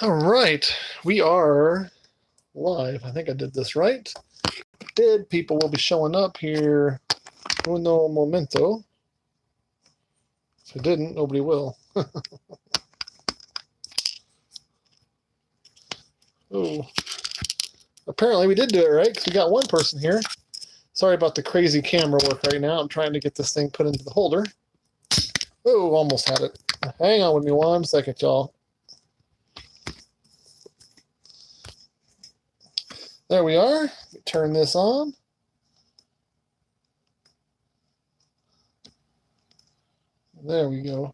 All right, we are live. I think I did this right. Did people will be showing up here uno momento. If I didn't, nobody will. Oh, apparently we did do it right because we got one person here. Sorry about the crazy camera work right now. I'm trying to get this thing put into the holder. Oh, almost had it. Hang on with me 1 second, y'all. There we are. Turn this on. There we go.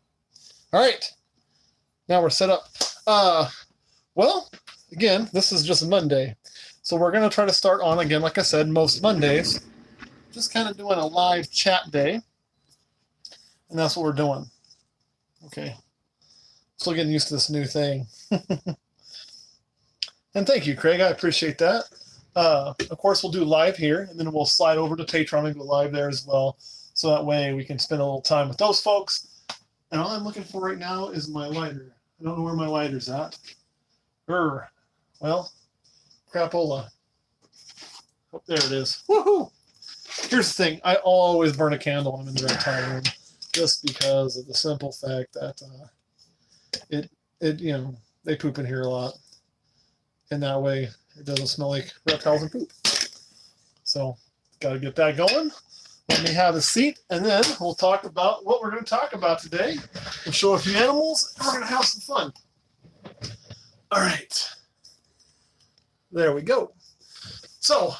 All right. Now we're set up. Well, again, this is just Monday. So we're going to try to start on, again, like I said, most Mondays. Just kind of doing a live chat day. And that's what we're doing. Okay. Still getting used to this new thing. And thank you, Craig. I appreciate that. Of course, we'll do live here, and then we'll slide over to Patreon and go live there as well. So that way we can spend a little time with those folks. And all I'm looking for right now is my lighter. I don't know where my lighter's at. Well, crapola. Oh, there it is. Woohoo! Here's the thing. I always burn a candle when I'm in the reptile room, just because of the simple fact that they poop in here a lot. And that way it doesn't smell like reptiles and poop. So, got to get that going. Let me have a seat, and then we'll talk about what we're going to talk about today. We'll show a few animals, and we're going to have some fun. All right. There we go. So,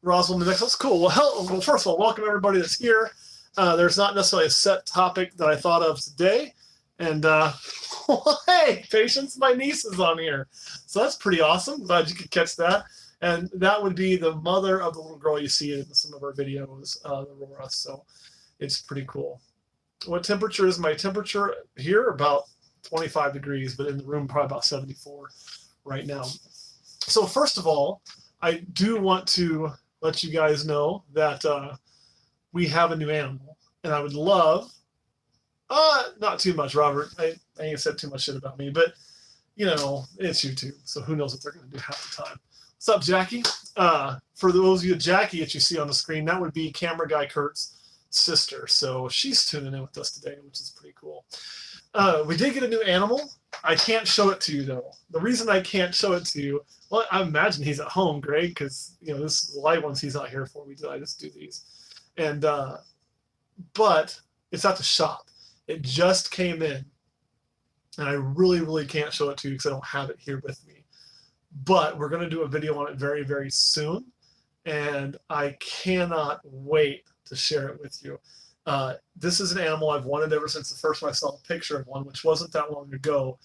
Roswell, New Mexico. That's cool. Well, first of all, welcome everybody that's here. There's not necessarily a set topic that I thought of today. And, hey, Patience, my niece is on here. So that's pretty awesome. Glad you could catch that. And that would be the mother of the little girl you see in some of our videos, Aurora. So it's pretty cool. What temperature is my temperature here? About 25 degrees, but in the room, probably about 74 right now. So first of all, I do want to let you guys know that we have a new animal. And I would love... not too much, Robert. I ain't said too much shit about me, but it's YouTube, so who knows what they're going to do half the time. What's up, Jackie? For those of you, Jackie, that you see on the screen, that would be camera guy Kurt's sister. So she's tuning in with us today, which is pretty cool. We did get a new animal. I can't show it to you though. The reason I can't show it to you, well, I imagine he's at home, Greg, because this is the live ones he's not here for. I just do these, and but it's at the shop. It just came in, and I really, really can't show it to you because I don't have it here with me. But we're going to do a video on it very, very soon, and I cannot wait to share it with you. This is an animal I've wanted ever since the first time I saw a picture of one, which wasn't that long ago.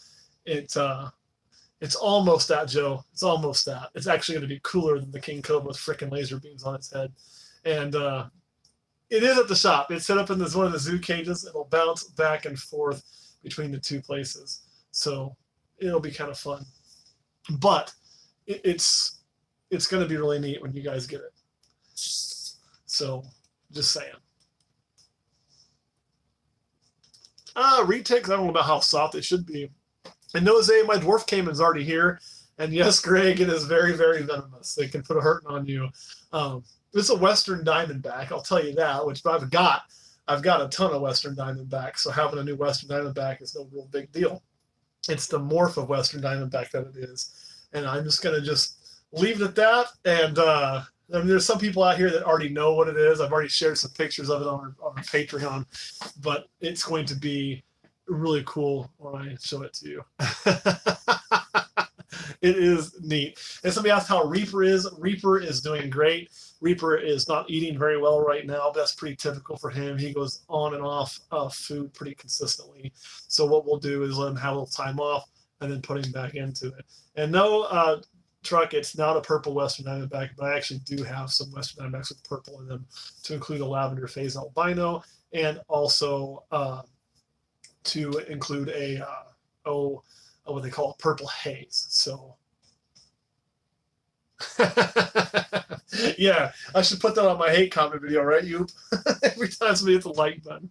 It's almost that, Joe. It's almost that. It's actually going to be cooler than the King Cobra with frickin' laser beams on its head. And it is at the shop. It's set up in one of the zoo cages. It'll bounce back and forth between the two places. So it'll be kind of fun. But it's going to be really neat when you guys get it. So just saying. Retakes, I don't know about how soft they should be. And Nose, my dwarf caiman is already here. And yes, Greg, it is very, very venomous. They can put a hurting on you. It's a Western Diamondback, I'll tell you that, which I've got a ton of Western Diamondbacks, so having a new Western Diamondback is no real big deal. It's the morph of Western Diamondback that it is. And I'm just going to leave it at that. And there's some people out here that already know what it is. I've already shared some pictures of it on our Patreon, but it's going to be really cool when I show it to you. It is neat. And somebody asked how Reaper is. Reaper is doing great. Reaper is not eating very well right now. That's pretty typical for him. He goes on and off food pretty consistently. So what we'll do is let him have a little time off and then put him back into it. And no, Truck, it's not a purple Western Diamondback, but I actually do have some Western Diamondbacks with purple in them to include a lavender phase albino and also to include a what they call a purple haze. So yeah, I should put that on my hate comment video, right, you? Every time somebody hits a like button.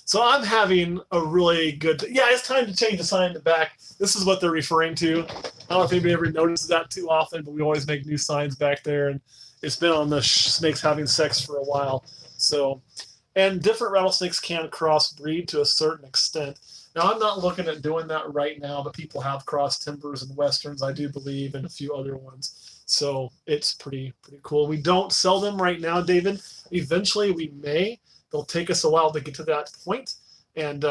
So I'm having a really good. Yeah, it's time to change the sign in the back. This is what they're referring to. I don't know if anybody ever notices that too often, but we always make new signs back there, and it's been on the snakes having sex for a while. So, and different rattlesnakes can crossbreed to a certain extent. Now, I'm not looking at doing that right now, but people have cross timbers and westerns, I do believe, and a few other ones. So it's pretty cool. We don't sell them right now, David. Eventually, we may. They'll take us a while to get to that point, and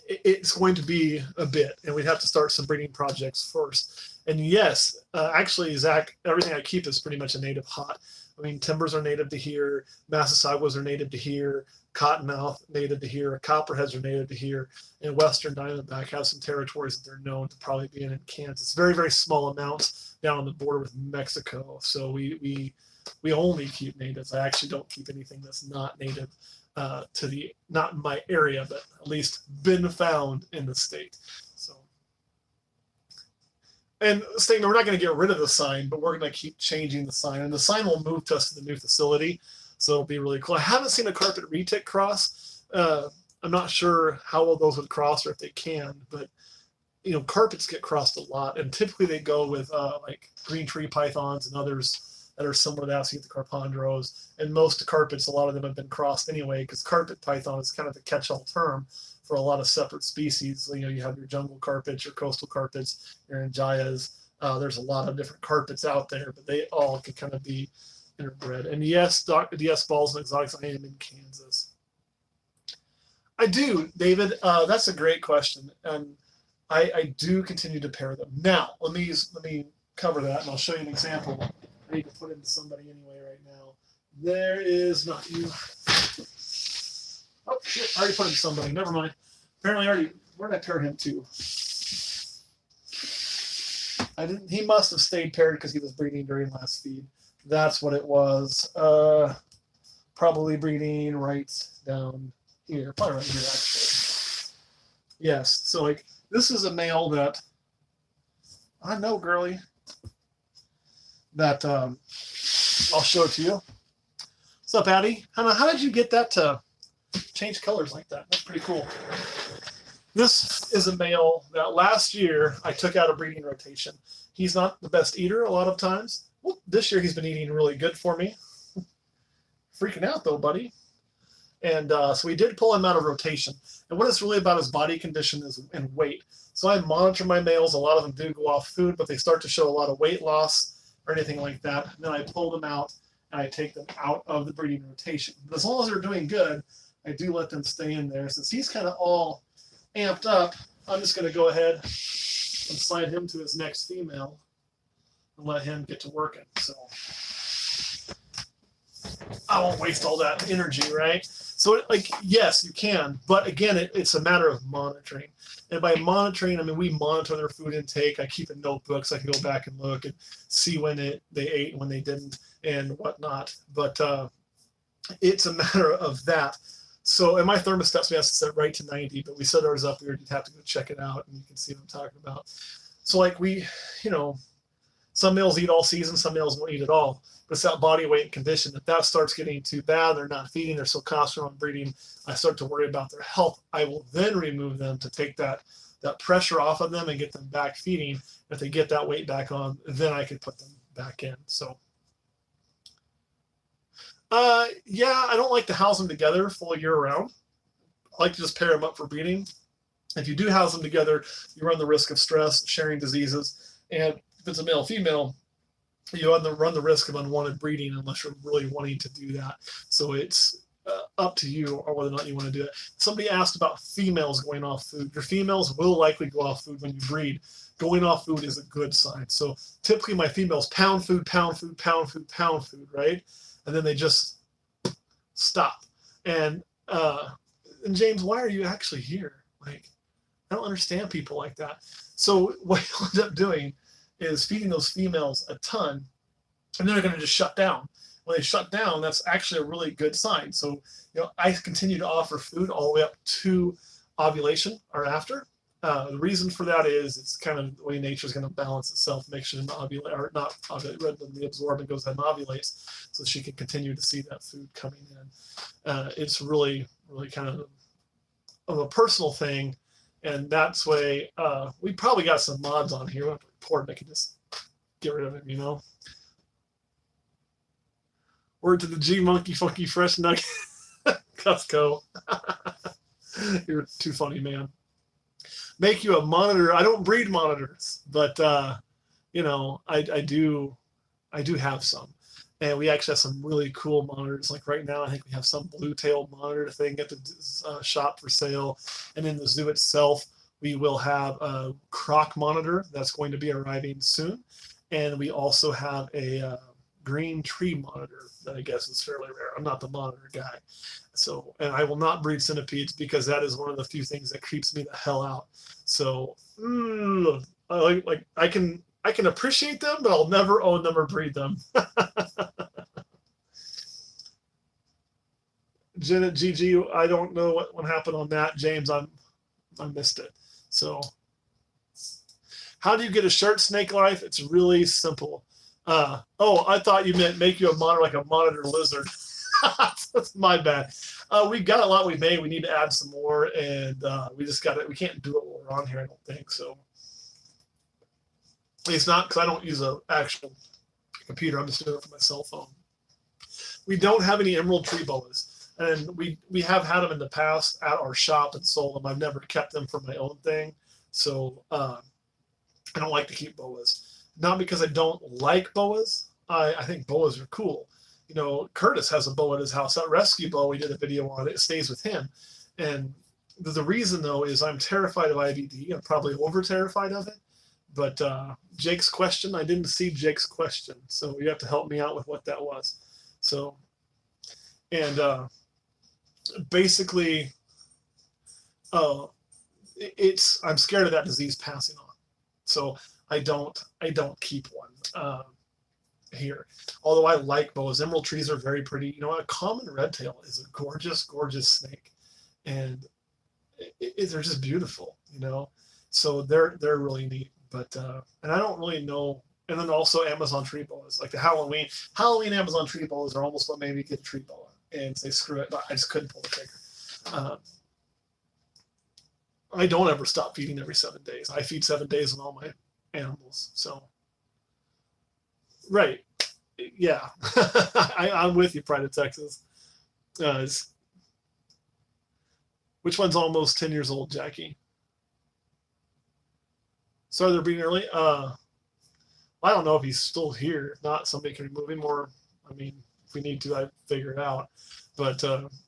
it's going to be a bit, and we'd have to start some breeding projects first. And yes, actually, Zach, everything I keep is pretty much a native hot. I mean, timbers are native to here, Massasaugas are native to here, cottonmouth native to here, copperheads are native to here, and western diamondback have some territories that they're known to probably be in Kansas. Very, very small amounts down on the border with Mexico. So we only keep natives. I actually don't keep anything that's not native to the, not in my area, but at least been found in the state. So, and statement, we're not going to get rid of the sign, but we're going to keep changing the sign, and the sign will move to us to the new facility. So it'll be really cool. I haven't seen a carpet retic cross. I'm not sure how well those would cross or if they can, but you know, carpets get crossed a lot, and typically they go with like green tree pythons and others that are similar to that. So you get the carpondros, and most carpets, a lot of them have been crossed anyway, because carpet python is kind of a catch-all term for a lot of separate species. You know, you have your jungle carpets, your coastal carpets, your angias. There's a lot of different carpets out there, but they all can kind of be interbred. And yes, yes, balls and exotics. I am in Kansas. I do, David. That's a great question, and I do continue to pair them. Now, let me cover that, and I'll show you an example. I need to put into somebody anyway right now. There is not you. Oh shit! I already put in somebody. Never mind. Apparently, where did I pair him to? I didn't. He must have stayed paired because he was breeding during last feed. That's what it was. Probably breeding right down here. Probably right here, actually. Yes. So like, this is a male that I know, girly. That I'll show it to you. What's up, Addie? How did you get that to change colors like that? That's pretty cool. This is a male that last year I took out a breeding rotation. He's not the best eater a lot of times. Well, this year he's been eating really good for me. Freaking out though, buddy. And so we did pull him out of rotation. And what it's really about is body condition and weight. So I monitor my males. A lot of them do go off food, but they start to show a lot of weight loss or anything like that. And then I pull them out and I take them out of the breeding rotation. But as long as they're doing good, I do let them stay in there. Since he's kind of all amped up, I'm just going to go ahead and slide him to his next female and let him get to working. So I won't waste all that energy, right? So, like, yes, you can, but again, it's a matter of monitoring. And by monitoring, I mean, we monitor their food intake. I keep a notebook so I can go back and look and see when they ate and when they didn't and whatnot. But it's a matter of that. So, and my thermostats, we have to set right to 90, but we set ours up. We would have to go check it out, and you can see what I'm talking about. So, like, we, you know, some males eat all season, some males won't eat at all. But it's that body weight and condition. If that starts getting too bad, they're not feeding, they're so cautious on breeding, I start to worry about their health. I will then remove them to take that pressure off of them and get them back feeding. If they get that weight back on, then I can put them back in. So, yeah, I don't like to house them together full year round. I like to just pair them up for breeding. If you do house them together, you run the risk of stress, sharing diseases, and if it's a male-female, you run the risk of unwanted breeding unless you're really wanting to do that. So it's up to you or whether or not you want to do it. Somebody asked about females going off food. Your females will likely go off food when you breed. Going off food is a good sign. So typically my females pound food, pound food, pound food, pound food, right? And then they just stop. And James, why are you actually here? Like, I don't understand people like that. So what you'll end up doing is feeding those females a ton, and then they're going to just shut down. When they shut down, that's actually a really good sign. So, you know, I continue to offer food all the way up to ovulation or after. The reason for that is it's kind of the way nature is going to balance itself, make sure to ovulate, or not ovulate, rather than the absorbent goes ahead and ovulates, so she can continue to see that food coming in. It's really, really kind of a personal thing, and that's way we probably got some mods on here. We'll have to report it. I can just get rid of him, you know. Word to the G Monkey Funky Fresh Nugget. Cusco. You're too funny, man. Make you a monitor. I don't breed monitors, but you know, I do have some. And we actually have some really cool monitors. Like right now, I think we have some blue-tailed monitor thing at the shop for sale. And in the zoo itself, we will have a croc monitor that's going to be arriving soon. And we also have a green tree monitor that I guess is fairly rare. I'm not the monitor guy. So, and I will not breed centipedes because that is one of the few things that creeps me the hell out. So, I can appreciate them, but I'll never own them or breed them. Janet GG, I don't know what happened on that. James, I missed it. So, how do you get a shirt snake life? It's really simple. Oh, I thought you meant make you a monitor like a monitor lizard. That's my bad. We've got a lot we made. We need to add some more, and we just got it. We can't do it while we're on here, I don't think so. It's not because I don't use an actual computer. I'm just doing it from my cell phone. We don't have any emerald tree boas, and we have had them in the past at our shop and sold them. I've never kept them for my own thing, so I don't like to keep boas. Not because I don't like boas. I think boas are cool. You know, Curtis has a boa at his house. That rescue boa, we did a video on it. It stays with him, and the reason though is I'm terrified of IBD. I'm probably over terrified of it. But Jake's question, I didn't see Jake's question, so you have to help me out with what that was. So, and basically, I'm scared of that disease passing on, so I don't keep one here. Although I like boas, emerald trees are very pretty. You know, a common redtail is a gorgeous, gorgeous snake, and they're just beautiful. You know, so they're really neat. But and I don't really know. And then also Amazon tree boas, like the Halloween Amazon tree boas are almost what made me get a tree boa and say screw it. But I just couldn't pull the trigger. I don't ever stop feeding every 7 days. I feed 7 days on all my animals. So right, yeah, I'm with you, Pride of Texas. Which one's almost 10 years old, Jackie? Sorry, they're breeding early. I don't know if he's still here. If not, somebody can remove him. Or, I mean, if we need to, I figure it out. But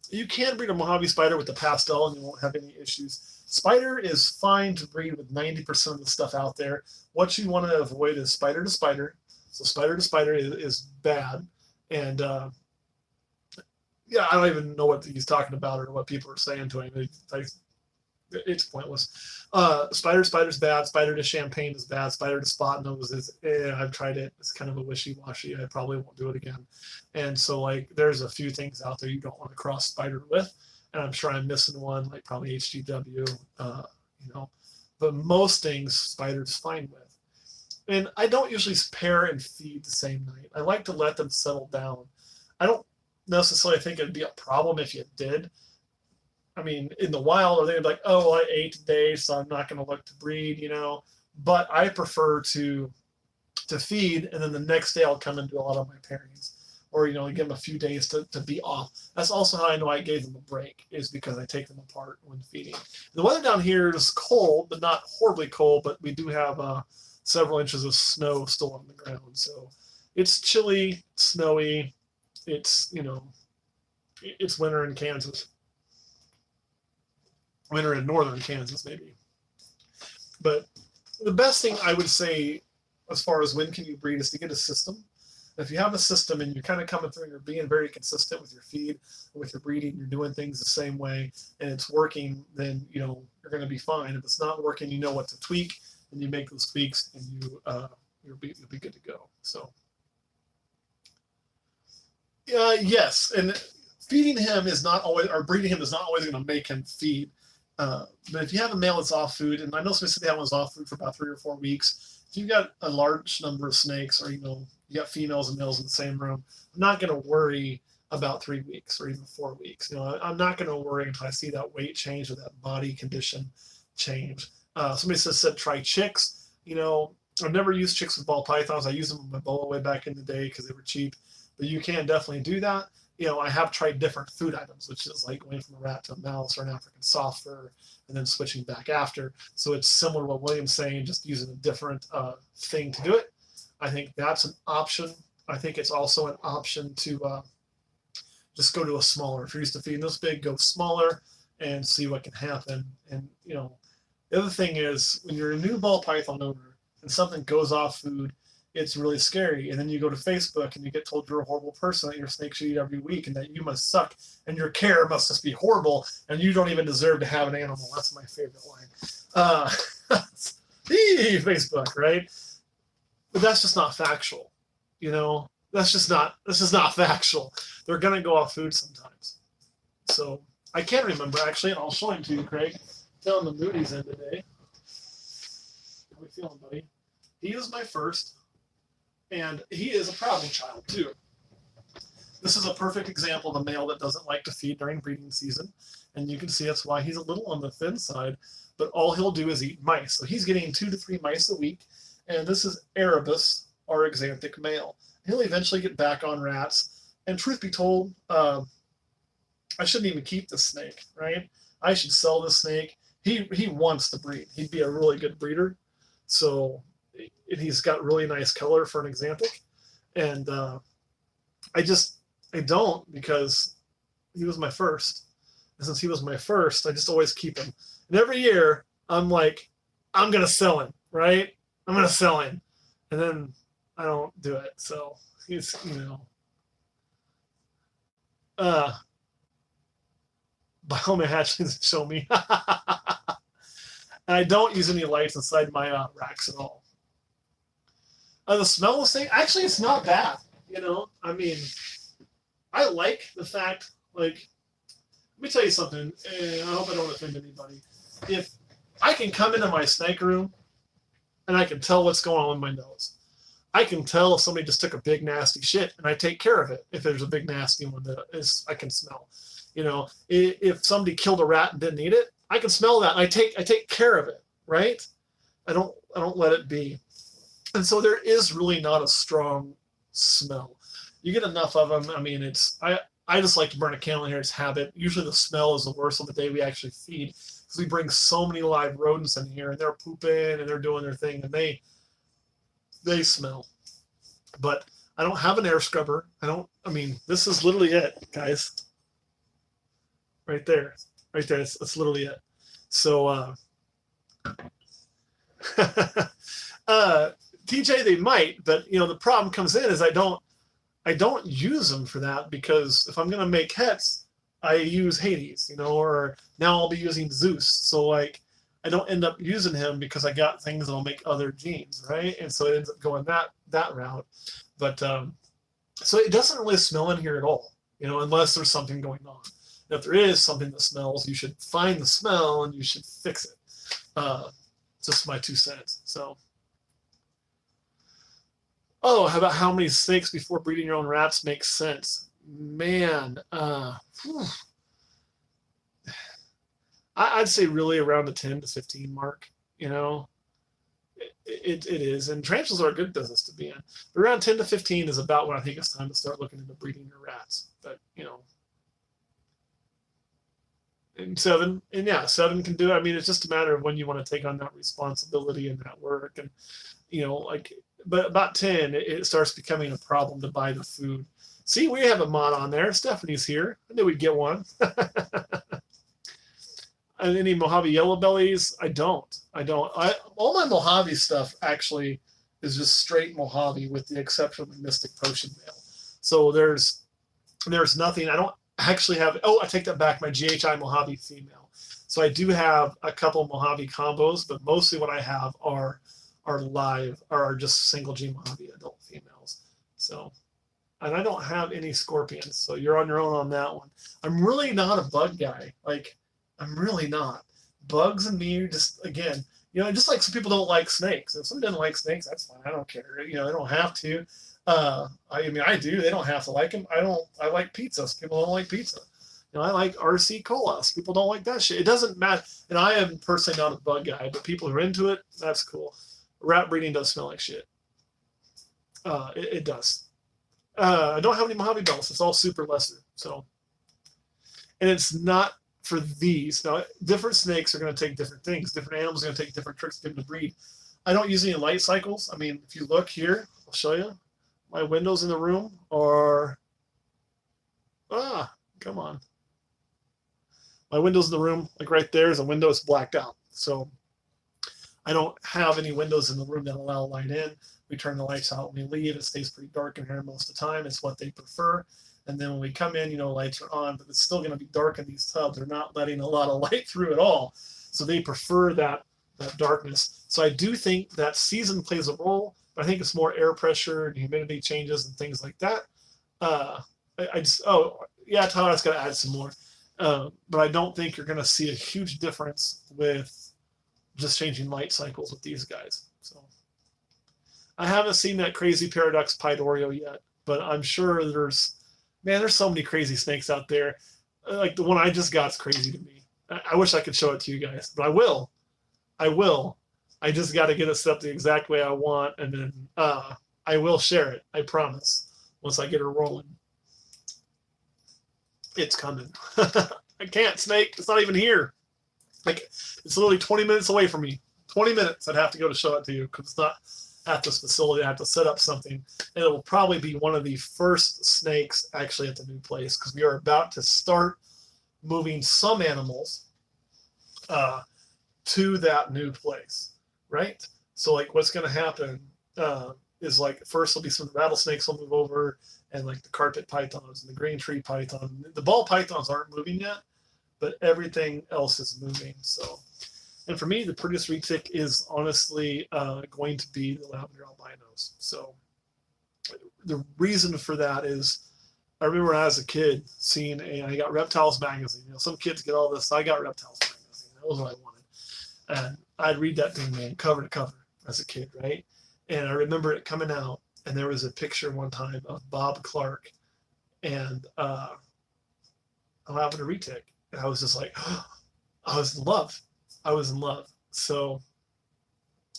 you can breed a Mojave spider with the pastel, and you won't have any issues. Spider is fine to breed with 90% of the stuff out there. What you want to avoid is spider to spider. So spider to spider is bad, and yeah, I don't even know what he's talking about or what people are saying to him. It's pointless. Spider's bad. Spider to champagne is bad. Spider to spot nose is, I've tried it. It's kind of a wishy-washy. I probably won't do it again. And so, like, there's a few things out there you don't want to cross spider with. And I'm sure I'm missing one, like probably HGW, you know. But most things, spider's fine with. And I don't usually pair and feed the same night. I like to let them settle down. I don't necessarily think it'd be a problem if you did. I mean, in the wild, they'd be like, oh, well, I ate today, so I'm not going to look to breed, you know. But I prefer to feed, and then the next day I'll come and do a lot of my pairings. Or, you know, give them a few days to be off. That's also how I know I gave them a break, is because I take them apart when feeding. The weather down here is cold, but not horribly cold, but we do have several inches of snow still on the ground. So it's chilly, snowy. It's, you know, it's winter in Kansas. Winter in northern Kansas, maybe. But the best thing I would say as far as when can you breed is to get a system. If you have a system and you're kind of coming through and you're being very consistent with your feed, with your breeding, you're doing things the same way, and it's working, then, you know, you're going to be fine. If it's not working, you know what to tweak, and you make those tweaks, and you'll be good to go. So, yes, and feeding him is not always, or breeding him is not always going to make him feed. But if you have a male that's off food, and I know some that was off food for about 3 or 4 weeks, if you've got a large number of snakes, or, you know, you got females and males in the same room, I'm not going to worry about 3 weeks or even 4 weeks. I'm not going to worry until I see that weight change or that body condition change. Somebody said try chicks. I've never used chicks with ball pythons. I used them with my boa way back in the day because they were cheap. But you can definitely do that. I have tried different food items, which is like going from a rat to a mouse or an African soft fur and then switching back after. So it's similar to what William's saying, just using a different thing to do it. I think that's an option. I think it's also an option to just go to a smaller. If you're used to feeding this big, go smaller and see what can happen. And, the other thing is when you're a new ball python owner and something goes off food, it's really scary. And then you go to Facebook and you get told you're a horrible person, that your snake should eat every week and that you must suck and your care must just be horrible and you don't even deserve to have an animal. That's my favorite line. Facebook, right? But that's just not factual. This is not factual. They're going to go off food sometimes. So I can't remember, actually, and I'll show him to you, Craig. Telling the Moody's in today. How we feeling, buddy? He is my first, and he is a problem child, too. This is a perfect example of a male that doesn't like to feed during breeding season, and you can see that's why he's a little on the thin side, but all he'll do is eat mice. So he's getting 2 to 3 mice a week, and this is Erebus, our exanthic male. He'll eventually get back on rats, and truth be told, I shouldn't even keep this snake, right? I should sell this snake. He wants to breed. He'd be a really good breeder. So he's got really nice color for an exanthic. And I don't because he was my first. And since he was my first, I just always keep him. And every year I'm like, I'm going to sell him, right? I'm going to sell him. And then I don't do it. So he's, Biome hatchlings show me. And I don't use any lights inside my racks at all. The smell of this thing, actually, it's not bad. I like the fact, let me tell you something, and I hope I don't offend anybody. If I can come into my snake room and I can tell what's going on with my nose, I can tell if somebody just took a big nasty shit, and I take care of it. If there's a big nasty one that I can smell. If somebody killed a rat and didn't eat it, I can smell that. And I take care of it, right? I don't let it be. And so there is really not a strong smell. You get enough of them. I just like to burn a candle in here. It's habit. Usually the smell is the worst on the day we actually feed, because we bring so many live rodents in here and they're pooping and they're doing their thing and they smell. But I don't have an air scrubber. This is literally it, guys. Right there. That's literally it. So, TJ, they might, but the problem comes in is I don't use them for that, because if I'm gonna make hets, I use Hades, or now I'll be using Zeus. So I don't end up using him because I got things that'll make other genes, right? And so it ends up going that route. But so it doesn't really smell in here at all, unless there's something going on. If there is something that smells, you should find the smell and you should fix it. Just my 2 cents. So, how about how many snakes before breeding your own rats makes sense? Man, I'd say really around the 10 to 15 mark. It is, and tarantulas are a good business to be in. But around 10 to 15 is about when I think it's time to start looking into breeding your rats. But and 7 can do it. It's just a matter of when you want to take on that responsibility and that work, and but about 10 it starts becoming a problem to buy the food. See, we have a mod on there. Stephanie's here. I knew we'd get one. And any Mojave yellow bellies? I don't. All my Mojave stuff actually is just straight Mojave, with the exception of the Mystic Potion male. So there's nothing. I don't actually have. Oh, I take that back. My GHI Mojave female. So I do have a couple Mojave combos, but mostly what I have are just single G Mojave adult females. So, and I don't have any scorpions. So you're on your own on that one. I'm really not a bug guy. I'm really not. Bugs and me, just again, just like some people don't like snakes. If somebody doesn't like snakes, that's fine. I don't care. I don't have to. I mean, I do. They don't have to like them. I don't. I like pizza. Some people don't like pizza. You know, I like RC cola. Some people don't like that shit. It doesn't matter. And I am personally not a bug guy, but people who are into it, that's cool. Rat breeding does smell like shit. It does. I don't have any Mojave bells. It's all super lesser. So, and it's not for these. Now, different snakes are going to take different things. Different animals are going to take different tricks to get them to breed. I don't use any light cycles. I mean, if you look here, I'll show you. My windows in the room are, come on. My windows in the room, like right there is a window that's blacked out. So I don't have any windows in the room that allow light in. We turn the lights out when we leave. It stays pretty dark in here most of the time. It's what they prefer. And then when we come in, you know, lights are on, but it's still going to be dark in these tubs. They're not letting a lot of light through at all. So they prefer that darkness. So I do think that season plays a role, but I think it's more air pressure and humidity changes and things like that. I just, Tyler's got to add some more. But I don't think you're going to see a huge difference with just changing light cycles with these guys. So I haven't seen that crazy Paradox Pied Oreo yet, but I'm sure there's so many crazy snakes out there. Like the one I just got is crazy to me. I wish I could show it to you guys, but I will. I just got to get it set up the exact way I want, and then I will share it. I promise. Once I get her rolling, it's coming. I can't, Snake. It's not even here. Like, it's literally 20 minutes away from me. 20 minutes I'd have to go to show it to you because it's not at this facility. I have to set up something. And it will probably be one of the first snakes actually at the new place because we are about to start moving some animals to that new place, right? So, like, what's going to happen is, like, first there'll be some rattlesnakes will move over, and, like, the carpet pythons and the green tree python. The ball pythons aren't moving yet, but everything else is moving. So, and for me, the prettiest retic is honestly going to be the lavender albinos. So the reason for that is I remember when I was a kid seeing I got Reptiles magazine. You know, some kids get all this. I got Reptiles magazine. That was what I wanted. And I'd read that thing, man, cover to cover as a kid, right? And I remember it coming out, and there was a picture one time of Bob Clark and a lavender retic. And I was just like, I was in love. So,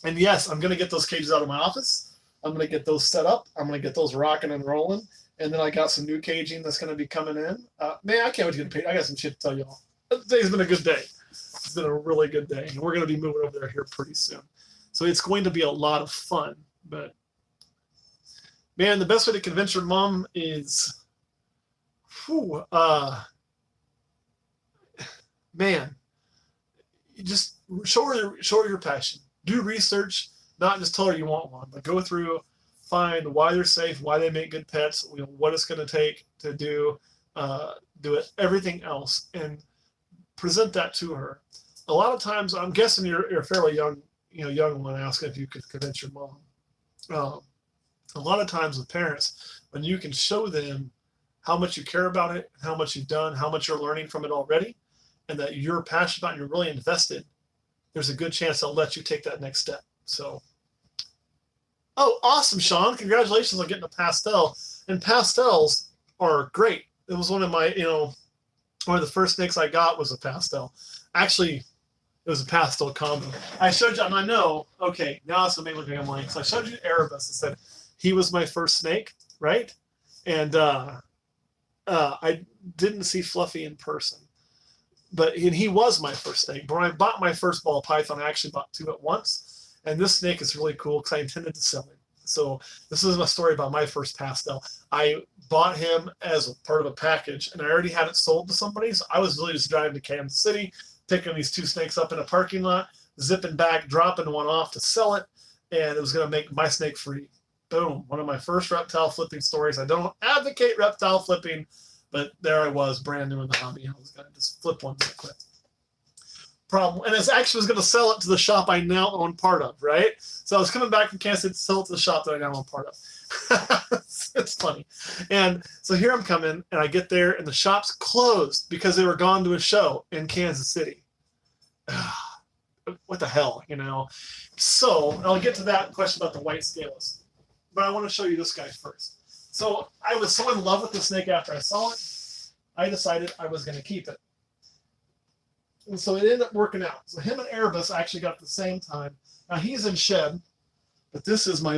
and yes, I'm going to get those cages out of my office. I'm going to get those set up. I'm going to get those rocking and rolling. And then I got some new caging that's going to be coming in. Man, I can't wait to get paid. I got some shit to tell you all. Today's been a good day. It's been a really good day. And we're going to be moving over there here pretty soon. So it's going to be a lot of fun. But, man, the best way to convince your mom is, man, you just show her your passion. Do research, not just tell her you want one, but go through, find why they're safe, why they make good pets, you know, what it's going to take to do it, everything else, and present that to her. A lot of times, I'm guessing you're a fairly young one asking if you could convince your mom. A lot of times with parents, when you can show them how much you care about it, how much you've done, how much you're learning from it already, and that you're passionate about and you're really invested, there's a good chance they'll let you take that next step. So, oh, awesome, Sean. Congratulations on getting a pastel. And pastels are great. It was one of my, one of the first snakes I got was a pastel. Actually, it was a pastel combo. I showed you, and I know, okay, now it's amazing looking online. So I showed you Erebus and said he was my first snake, right? And I didn't see Fluffy in person. But he was my first snake. But when I bought my first ball python, I actually bought two at once. And this snake is really cool because I intended to sell him. So this is a story about my first pastel. I bought him as a part of a package, and I already had it sold to somebody. So I was really just driving to Kansas City, picking these two snakes up in a parking lot, zipping back, dropping one off to sell it, and it was going to make my snake free. Boom. One of my first reptile flipping stories. I don't advocate reptile flipping, but there I was, brand new in the hobby. I was going to just flip one real quick. Problem, and it actually was going to sell it to the shop I now own part of, right? So I was coming back from Kansas City to sell it to the shop that I now own part of. It's funny. And so here I'm coming, and I get there, and the shop's closed because they were gone to a show in Kansas City. What the hell, So I'll get to that question about the white scaleless. but I want to show you this guy first. So I was so in love with the snake after I saw it, I decided I was going to keep it. And so it ended up working out. So him and Erebus I actually got at the same time. Now he's in shed, but this is my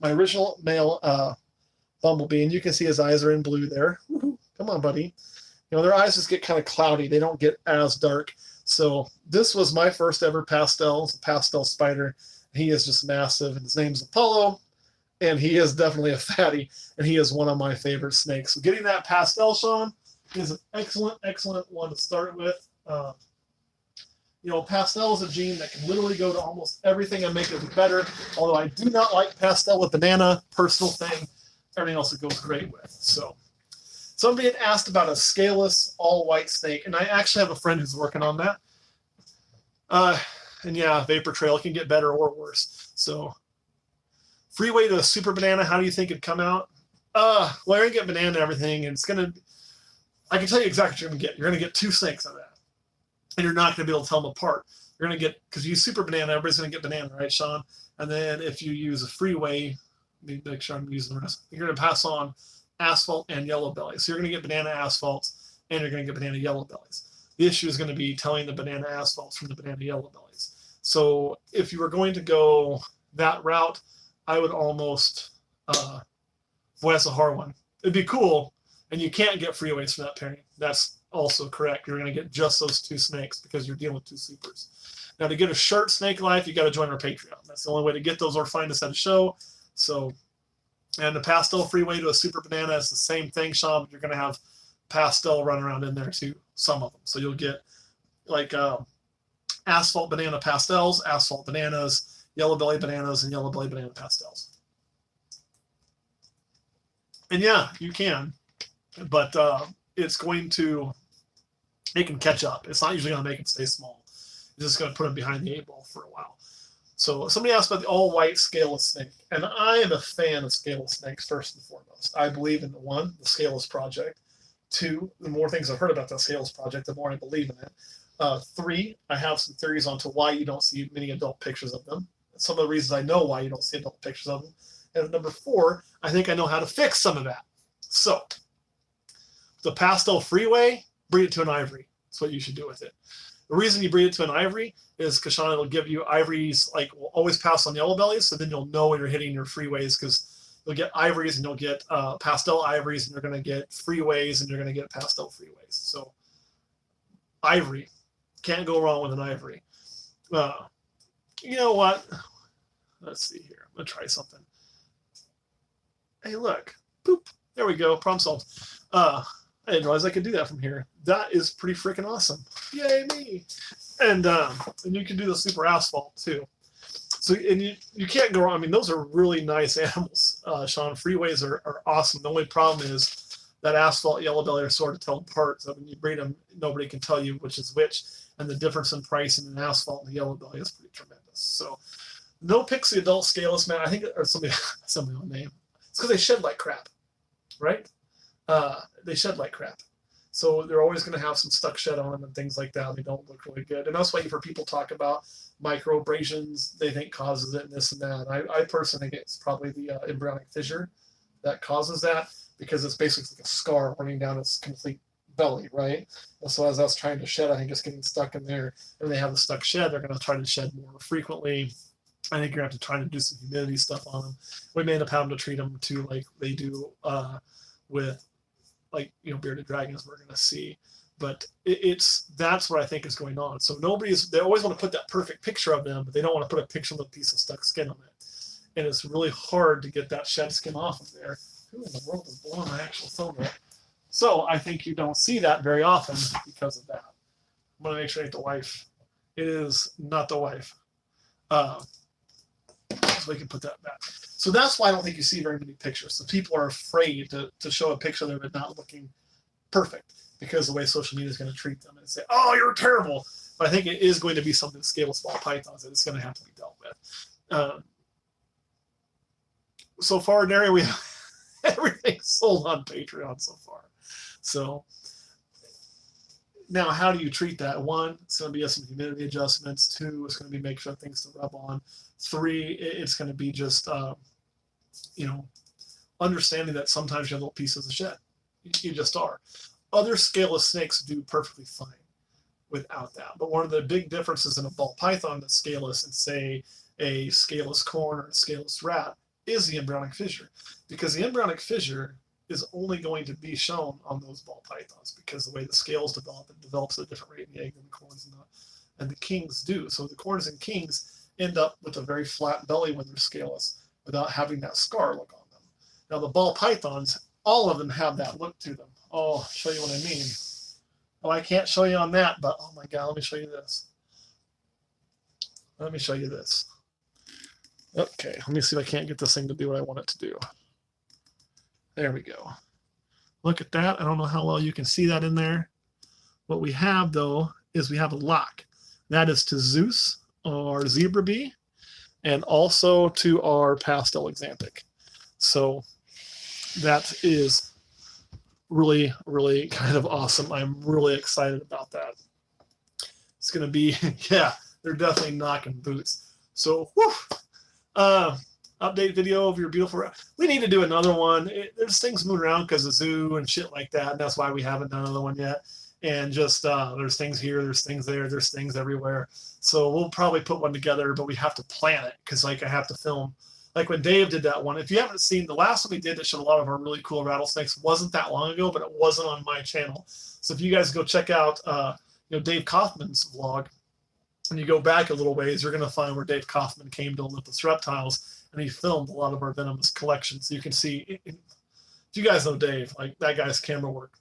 original male bumblebee, and you can see his eyes are in blue there. Come on, buddy. You know, their eyes just get kind of cloudy. They don't get as dark. So this was my first ever pastel. It's a pastel spider. He is just massive, and his name's Apollo, and he is definitely a fatty, and he is one of my favorite snakes. So getting that pastel, Sean, is an excellent, excellent one to start with. You know, pastel is a gene that can literally go to almost everything and make it better, although I do not like pastel with banana, personal thing. Everything else it goes great with. So somebody had asked about a scaleless all-white snake, and I actually have a friend who's working on that. And yeah, Vapor Trail can get better or worse. So freeway to a super banana, how do you think it'd come out? Well, you're going to get banana and everything, and it's going to, I can tell you exactly what you're going to get. You're going to get two snakes out of that. And you're not going to be able to tell them apart. You're going to get, because you use super banana, everybody's going to get banana, right, Sean? And then if you use a freeway, let me make sure I'm using the rest. You're going to pass on asphalt and yellow bellies. So you're going to get banana asphalts, and you're going to get banana yellow bellies. The issue is going to be telling the banana asphalts from the banana yellow bellies. So if you were going to go that route, I would almost voice a hard one. It'd be cool, and you can't get freeways from that pairing. That's also correct. You're going to get just those two snakes because you're dealing with two supers. Now, to get a shirt snake life, you got to join our Patreon. That's the only way to get those or find us at a show. So, and the pastel freeway to a super banana is the same thing, Sean, but you're going to have pastel run around in there too, some of them. So you'll get like asphalt banana pastels, asphalt bananas, yellow belly bananas, and yellow belly banana pastels. And yeah, you can, but it's going to, it can catch up. It's not usually going to make it stay small. It's just going to put them behind the 8-ball for a while. So somebody asked about the all-white scaleless snake, and I am a fan of scaleless snakes first and foremost. I believe in the scaleless project. 2, the more things I've heard about that scaleless project, the more I believe in it. 3, I have some theories onto why you don't see many adult pictures of them. Some of the reasons I know why you don't see adult pictures of them. And number 4, I think I know how to fix some of that. So the pastel freeway, breed it to an ivory. That's what you should do with it. The reason you breed it to an ivory is because Sean, it'll give you ivories, like will always pass on yellow bellies, so then you'll know when you're hitting your freeways because you'll get ivories and you'll get pastel ivories and you're going to get freeways and you're going to get pastel freeways. So ivory, can't go wrong with an ivory. You know what? Let's see here. I'm going to try something. Hey, look. Boop. There we go. Problem solved. I didn't realize I could do that from here. That is pretty freaking awesome. Yay me. And you can do the super asphalt too. So and you can't go wrong. I mean, those are really nice animals, Sean. Freeways are awesome. The only problem is that asphalt yellow belly are sort of tell apart. So when you breed them, nobody can tell you which is which. And the difference in price in an asphalt and the yellow belly is pretty tremendous. So no pixie adult scaleless, man. I think or somebody will name. It's because they shed like crap, right? They shed like crap. So they're always going to have some stuck shed on them and things like that. They don't look really good. And that's why you hear people talk about microabrasions. They think causes it and this and that. I personally think it's probably the embryonic fissure that causes that because it's basically like a scar running down its complete belly, right? And so as that's trying to shed, I think it's getting stuck in there. And when they have a stuck shed, they're going to try to shed more frequently. I think you're going to have to try to do some humidity stuff on them. We may end up having to treat them too like they do with like, you know, bearded dragons we're going to see. But that's what I think is going on. So they always want to put that perfect picture of them, but they don't want to put a picture of a piece of stuck skin on it. And it's really hard to get that shed skin off of there. Who in the world is blowing my actual phone up? So I think you don't see that very often because of that. I'm going to make sure it's the wife. It is not the wife. So we can put that back. So that's why I don't think you see very many pictures. So people are afraid to show a picture of them and not looking perfect because the way social media is going to treat them and say, oh, you're terrible. But I think it is going to be something scale small pythons that it's going to have to be dealt with. So far, Nary, we have everything sold on Patreon so far. So now how do you treat that? 1, it's going to be some humidity adjustments. 2, it's going to be make sure things to rub on. 3, it's going to be just you know, understanding that sometimes you have little pieces of shit. You just are. Other scaleless snakes do perfectly fine without that. But one of the big differences in a ball python that's scaleless and, say, a scaleless corn or a scaleless rat is the embryonic fissure. Because the embryonic fissure is only going to be shown on those ball pythons because the way the scales develop, it develops at a different rate in the egg than the corns and the kings do. So the corns and kings end up with a very flat belly when they're scaleless without having that scar look on them. Now the ball pythons, all of them have that look to them. Oh, I'll show you what I mean. Oh, I can't show you on that, but oh my God, let me show you this. Let me show you this. Okay, let me see if I can't get this thing to do what I want it to do. There we go. Look at that. I don't know how well you can see that in there. What we have, though, is we have a lock. That is to Zeus, our zebra bee, and also to our pastel exanthic. So that is really, really kind of awesome. I'm really excited about that. It's going to be, yeah, they're definitely knocking boots. So, whew. Update video of your beautiful. We need to do another one. There's things moving around because of zoo and shit like that. And that's why we haven't done another one yet. And just there's things here, there's things there, there's things everywhere. So we'll probably put one together, but we have to plan it because like I have to film. Like when Dave did that one. If you haven't seen the last one we did that showed a lot of our really cool rattlesnakes, wasn't that long ago, but it wasn't on my channel. So if you guys go check out Dave Kaufman's vlog, and you go back a little ways, you're going to find where Dave Kaufman came to Olympus Reptiles, and he filmed a lot of our venomous collections. So you can see, if you guys know Dave, like that guy's camera work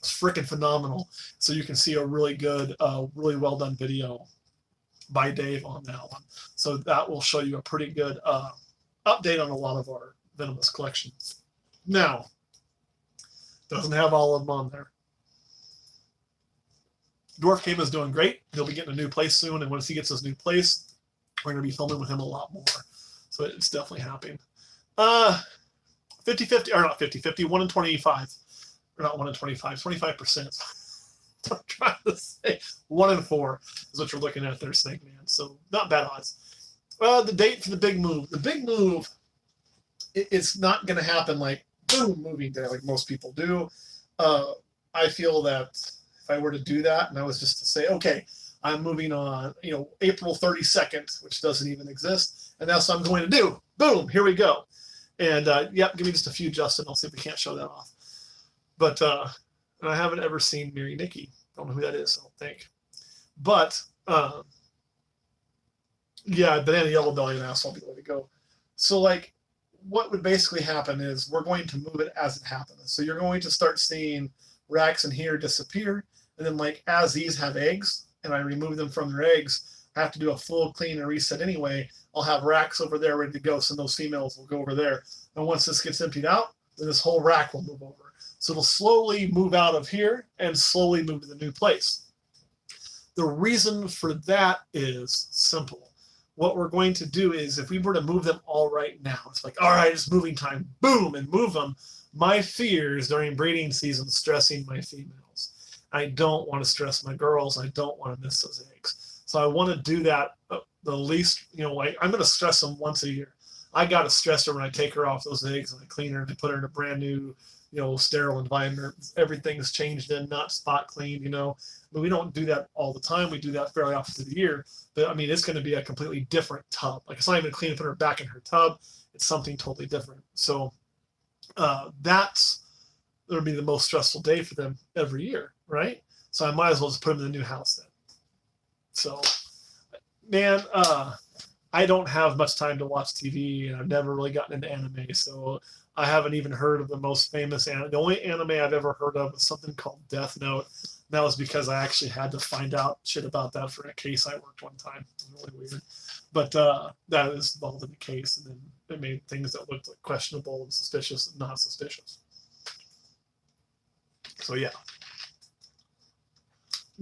is freaking phenomenal. So you can see a really good, really well done video by Dave on that one. So that will show you a pretty good update on a lot of our venomous collections. Now, doesn't have all of them on there. Dwarf Cave is doing great. He'll be getting a new place soon, and once he gets his new place, we're going to be filming with him a lot more. So it's definitely happening. 50-50, or not 50-50, 1 in 25. Or not 1 in 25, 25%. I'm trying to say 1 in 4 is what you're looking at there, Snake Man. So not bad odds. The date for the big move. The big move, it's not going to happen like, boom, moving day like most people do. I feel that if I were to do that and I was just to say, okay, I'm moving on, April 32nd, which doesn't even exist, and that's what I'm going to do. Boom, here we go. And yep, give me just a few, Justin. I'll see if we can't show that off. But and I haven't ever seen Mary Nikki. Don't know who that is, I don't think. But yeah, Banana Yellow Belly and Asshole will be the way to go. So like, what would basically happen is we're going to move it as it happens. So you're going to start seeing racks in here disappear. And then like as these have eggs and I remove them from their eggs, I have to do a full clean and reset anyway. I'll have racks over there ready to go. So those females will go over there. And once this gets emptied out, then this whole rack will move over. So it'll slowly move out of here and slowly move to the new place. The reason for that is simple. What we're going to do is if we were to move them all right now, it's like, all right, it's moving time, boom, and move them. My fears during breeding season stressing my females. I don't want to stress my girls. I don't want to miss those eggs. So I want to do that the least, like I'm going to stress them once a year. I got to stress her when I take her off those eggs and I clean her and I put her in a brand new, sterile environment. Everything's changed in, not spot clean, But we don't do that all the time. We do that fairly often through the year. But I mean, it's going to be a completely different tub. Like it's not even clean and put her back in her tub. It's something totally different. So that'll be the most stressful day for them every year, right? So I might as well just put them in the new house then. So, man, I don't have much time to watch TV, and I've never really gotten into anime, so I haven't even heard of the most famous anime. The only anime I've ever heard of is something called Death Note. That was because I actually had to find out shit about that for a case I worked one time. It was really weird. But that is involved in the case, and then it made things that looked like questionable and suspicious and not suspicious. So, yeah.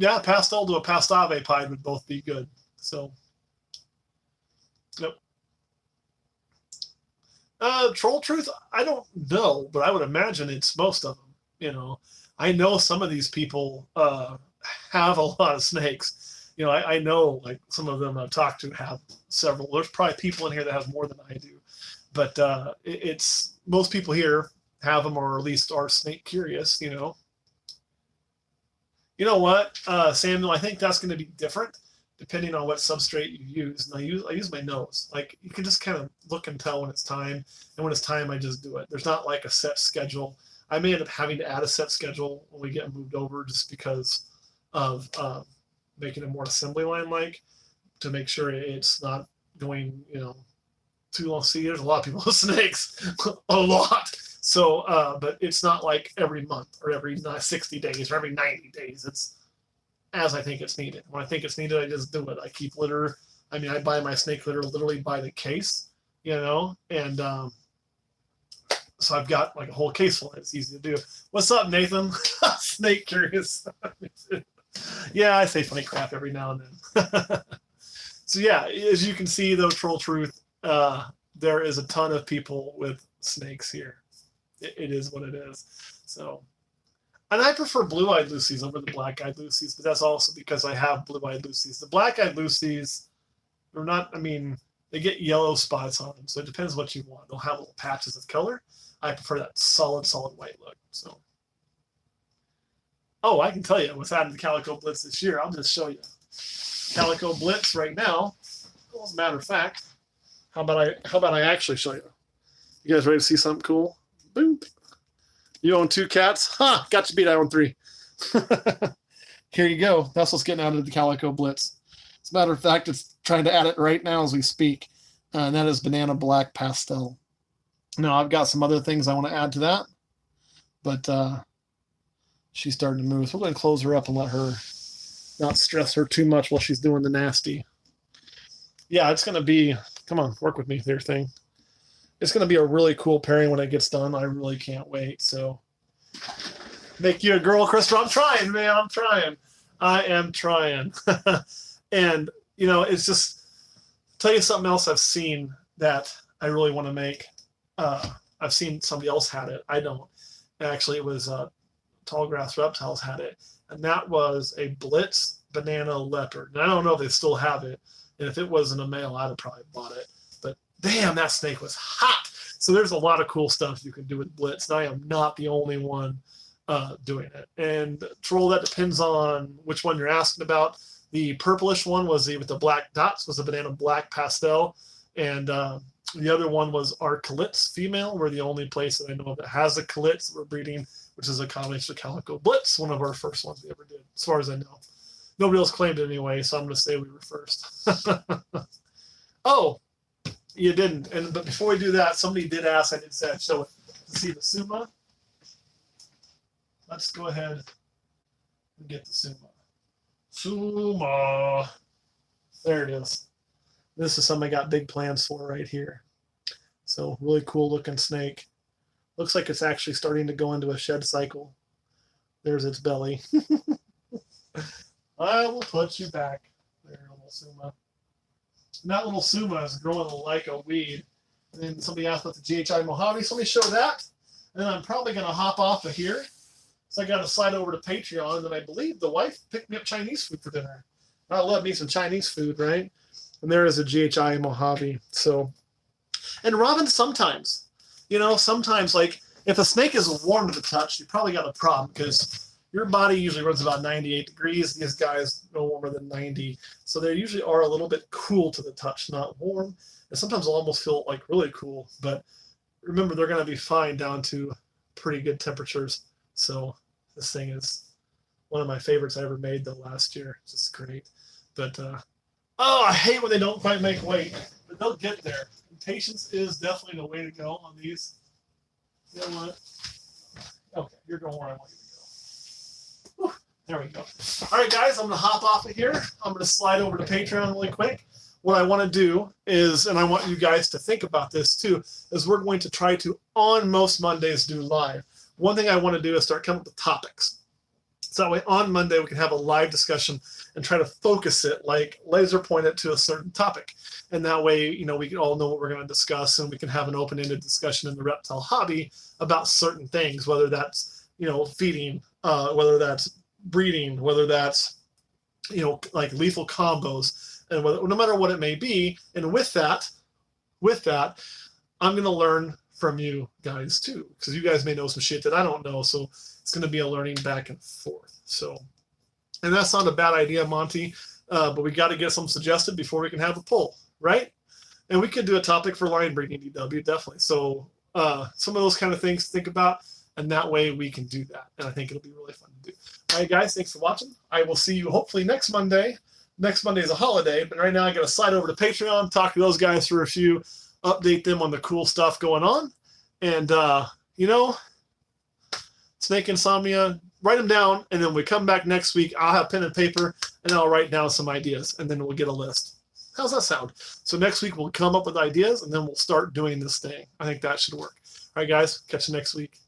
Yeah, pastel to a pastave pied would both be good. So, yep. Troll Truth, I don't know, but I would imagine it's most of them. I know some of these people have a lot of snakes. I know like some of them I've talked to have several. There's probably people in here that have more than I do. but it's most people here have them, or at least are snake curious. You know what, Samuel? I think that's going to be different depending on what substrate you use. And I use my nose. Like, you can just kind of look and tell when it's time, and when it's time, I just do it. There's not like a set schedule. I may end up having to add a set schedule when we get moved over, just because of making it more assembly line like, to make sure it's not going too long. See, there's a lot of people with snakes, a lot. So, but it's not like every month or every 60 days or every 90 days. It's as I think it's needed. When I think it's needed, I just do it. I keep litter. I mean, I buy my snake litter literally by the case, and so I've got like a whole case full. It's easy to do. What's up, Nathan? Snake curious. Yeah, I say funny crap every now and then. So yeah, as you can see, though, Troll Truth, there is a ton of people with snakes here. It is what it is. So, and I prefer blue-eyed Lucies over the black-eyed Lucies, but that's also because I have blue-eyed Lucies. The black-eyed Lucies are not, I mean, they get yellow spots on them, so it depends what you want. They'll have little patches of color. I prefer that solid white look. So, oh, I can tell you what's added to Calico Blitz this year. I'll just show you. Calico Blitz right now. Well, as a matter of fact, how about I actually show you? You guys ready to see something cool? Boom. You own 2 cats? Ha! Got you beat. I own 3. Here you go. That's what's getting added to the Calico Blitz. As a matter of fact, it's trying to add it right now as we speak. And that is Banana Black Pastel. Now, I've got some other things I want to add to that. But she's starting to move. So we're going to close her up and let her not stress her too much while she's doing the nasty. Yeah, it's going to be... Come on, work with me there, thing. It's going to be a really cool pairing when it gets done. I really can't wait. So, make you a girl, Christopher. I'm trying, man. I'm trying. I am trying. And, it's just, tell you something else I've seen that I really want to make. I've seen somebody else had it. I don't. Actually, it was Tallgrass Reptiles had it. And that was a Blitz Banana Leopard. And I don't know if they still have it. And if it wasn't a male, I'd have probably bought it. But damn, that snake was hot. So there's a lot of cool stuff you can do with Blitz. And I am not the only one doing it. And Troll, that depends on which one you're asking about. The purplish one was with the black dots, was the Banana Black Pastel. And the other one was our Calitz female. We're the only place that I know of that has a Calitz we're breeding, which is a combination of Calico Blitz, one of our first ones we ever did, as far as I know. Nobody else claimed it anyway, so I'm going to say we were first. Oh, you didn't. But before we do that, somebody did ask, I did say I'd show it. To see the Suma. Let's go ahead and get the Suma. Suma. There it is. This is something I got big plans for right here. So really cool looking snake. Looks like it's actually starting to go into a shed cycle. There's its belly. I will put you back there, little Suma. And that little Suma is growing like a weed. And then somebody asked about the GHI Mojave, so let me show that. And then I'm probably going to hop off of here. So I got to slide over to Patreon, and I believe the wife picked me up Chinese food for dinner. I love me some Chinese food, right? And there is a GHI Mojave. So, and robin sometimes. Sometimes, like, if a snake is warm to the touch, you probably got a problem, because your body usually runs about 98 degrees. These guys no warmer than 90. So they usually are a little bit cool to the touch, not warm. And sometimes they'll almost feel like really cool. But remember, they're going to be fine down to pretty good temperatures. So this thing is one of my favorites I ever made, though, last year. It's just great. But, I hate when they don't quite make weight. But they'll get there. And patience is definitely the way to go on these. You know what? Okay, you're going where I want you to go. Whew, there we go. All right, guys, I'm going to hop off of here. I'm going to slide over to Patreon really quick. What I want to do is, and I want you guys to think about this too, is we're going to try to, on most Mondays, do live. One thing I want to do is start coming up with topics. So that way on Monday we can have a live discussion and try to focus it, like laser point it to a certain topic. And that way, we can all know what we're going to discuss, and we can have an open-ended discussion in the reptile hobby about certain things, whether that's, feeding, whether that's breeding, whether that's, like lethal combos, and no matter what it may be. And with that, I'm going to learn from you guys too, because you guys may know some shit that I don't know. So it's going to be a learning back and forth. So, and that's not a bad idea, Monty, but we got to get some suggested before we can have a poll, right? And we could do a topic for line breeding, DW, definitely. So some of those kind of things to think about, and that way we can do that. And I think it'll be really fun to do. All right, guys, thanks for watching. I will see you hopefully next Monday. Next Monday is a holiday, but right now I got to slide over to Patreon, talk to those guys for a few, update them on the cool stuff going on. And, Snake Insomnia, write them down, and then we come back next week. I'll have pen and paper, and I'll write down some ideas, and then we'll get a list. How's that sound? So next week we'll come up with ideas, and then we'll start doing this thing. I think that should work. All right, guys, catch you next week.